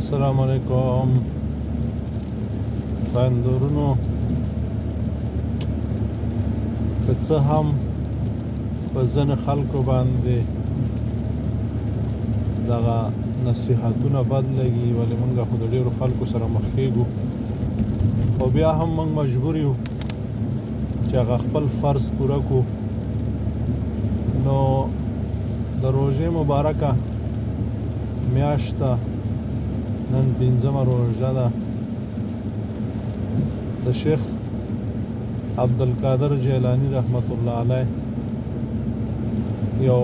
السلام علیکم خویندورونو، که څه هم په ځینې خلکو باندې دغه نصیحتونه بد لګي، ولې موږ خو د ډېرو خلکو سره مخ کېږو، خو بیا هم موږ مجبور یو چې هغه خپل فرض پوره کړو. نو د روژې مبارکه میاشت ده، نن 5مه روژه ده. د شیخ عبدالقادر جیلانی رحمت الله علیه یو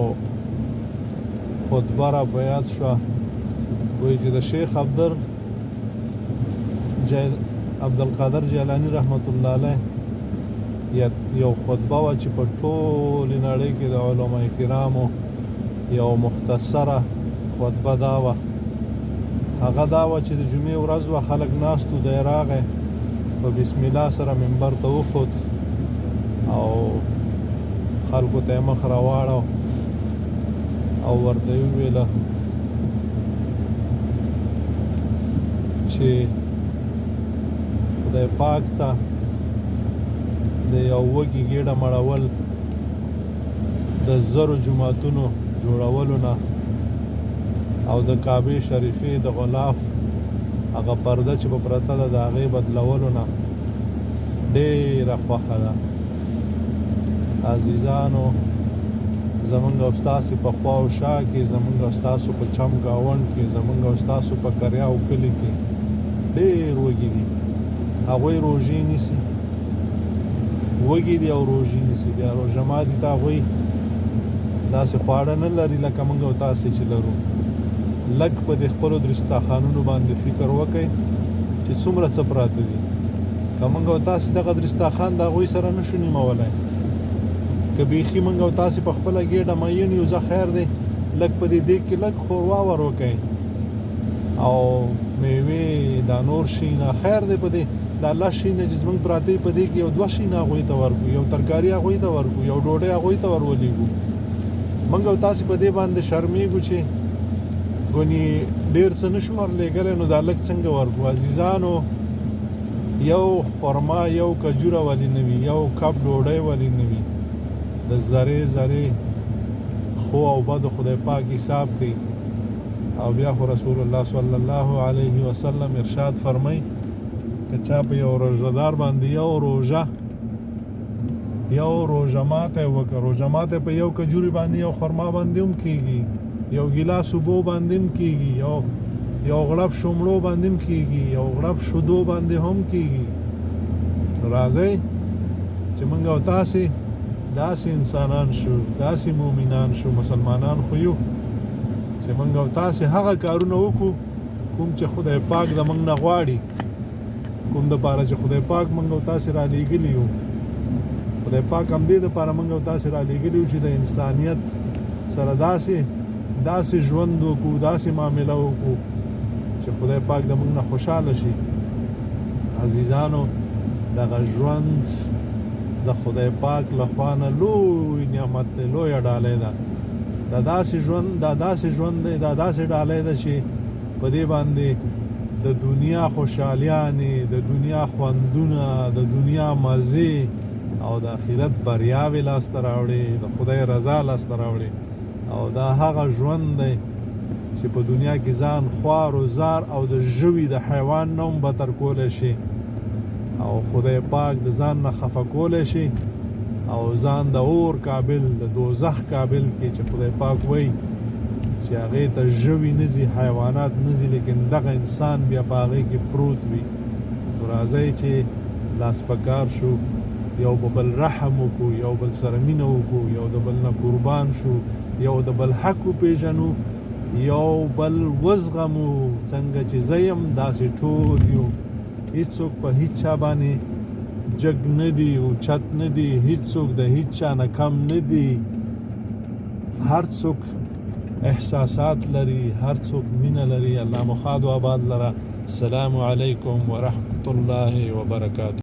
خطبه را په یاد شوه، وایي چې د شیخ عبدالقادر جیلانی رحمت الله علیه یو خطبه وه چې په ټولې نړۍ کې د علماء کرامو یو مختصره خطبه دا وه. هغه دا وه چې د جمعې ورځ وه، خلک ناست وو، دی راغی په بسم الله سره منبر ته وخوت او خلکو ته یې مخ راواړو او ورته یې وویله چې خدای پاک ته د یو وږي ګېډه مړول د 1000 جوماتونو جوړولو نه او د کعبې شریفې د غلاف هغه پرده چې په پرته ده د هغې بدلولو نه ډېره خوښه ده. عزیزانو، زمونږ او ستاسې په خوا او شا کې، زمونږ او ستاسو په چم ګاونډ کې، زمونږ او ستاسو په کریاو کلي کې ډېر وږي دي. هغوی روژې نیسي، وږي دي او روژې نیسي. بیا روژه ماتي ته هغوی داسې خواړه نه لري لکه موږ او تاسې چې لرو. لږ په دې خپلو درستاخانونو باندې فکر وکئ چې څومره څه پراته دي. که موږ او تاسې دغه درستاخان د هغوی سره نشو نیمولی، که بیخي موږ او تاسې په خپله ګېډه مین یو، زه خیر دی لږ په دې دیګ کې لږ ښوروا ور وکئ او میوې دا نور شیونه خیر دی، په دې دا لس شیونه چې زموږ پراته په دې کې یو 2 شیونه هغوی ته ورکړو، یو ترکاري هغوی ته ورکړو، یو ډوډۍ هغوی ته ورولېږو. موږ او تاسې په دې باندې شرمېږو چې ګونې ډېر څه نشو ورلېږلی، نو دا لږ څنګه ورکړو. عزیزانو، یو خرما، یو کجوره ولې نه وي، یو کپ ډوډۍ ولې نه وي. د ذرې ذرې خو او بدو خدای پاک حساب کوي. او بیا خو رسول الله صلی الله علیه وسلم ارشاد فرمای که چا په یو روژهدار باندې یو روژه ماتی وکړه، روژه ماتی په یو کجوري باندې، یو خرما باندې هم کېږي، یو ګیلاس اوبو باندې هم کېږي، یو غړپ شومړو باندې هم کېږي، یو غړپ شودو باندې هم کېږي. راځئ چې موږ او تاسې داسې انسانان شو، داسې مؤمنان شو، مسلمانان خو یو چې موږ او تاسې هغه کارونه وکړو کوم چې خدای پاک د موږ نه غواړي، کوم دپاره چې خدای پاک موږ او تاسې را لېږلي یو. خدای پاک همدې دپاره موږ او تاسې را لېږلي یو چې د انسانیت سره داسې ژوند وکړو، داسې معامله وکړو چې خدای پاک د موږ نه خوشحاله شي. عزیزانو، دغه ژوند د خدای پاک لخوا نه لوی نعمت دی، لویه ډالۍ ده. دا داسې ژوند دی، دا داسې ډالۍ ده چې په دې باندې د دنیا خوشحالیانې، د دنیا خوندونه، د دنیا مزې او د آخرت بریاوې لاسته راوړي، د خدای رضا لاسته راوړي. او دا هغه ژوند دی چې په دنیا کې ځان خوار و زار او د ژوي د حیوان نه هم بتر کولی شي او خدای پاک د ځان نه خفه کولی شي او ځان د اور قابل، د دوزخ قابل کې چې خدای پاک وایي چې هغې ته ژوي نه ځي، حیوانات نه ځي، لیکن دغه انسان بیا په هغې کې پروت وي. راځئ چې لاس په کار شو، یو په بل رحم وکړو، یو بل سره مینه وکړو، یو د بل نه قربان شو، یو د بل حق وپېژنو، یو بل وزغمو. څنګه چې زه یم داسې ټول یو، هیڅوک په هیڅ چا باندې جګ نه دي، اوچت نه دي، هیڅوک د هیڅ چا نه کم نه دي. هر څوک احساسات لري، هر څوک مینه لري. الله مو ښاد و آباد لره. السلام علیکم ورحمة الله وبرکاته.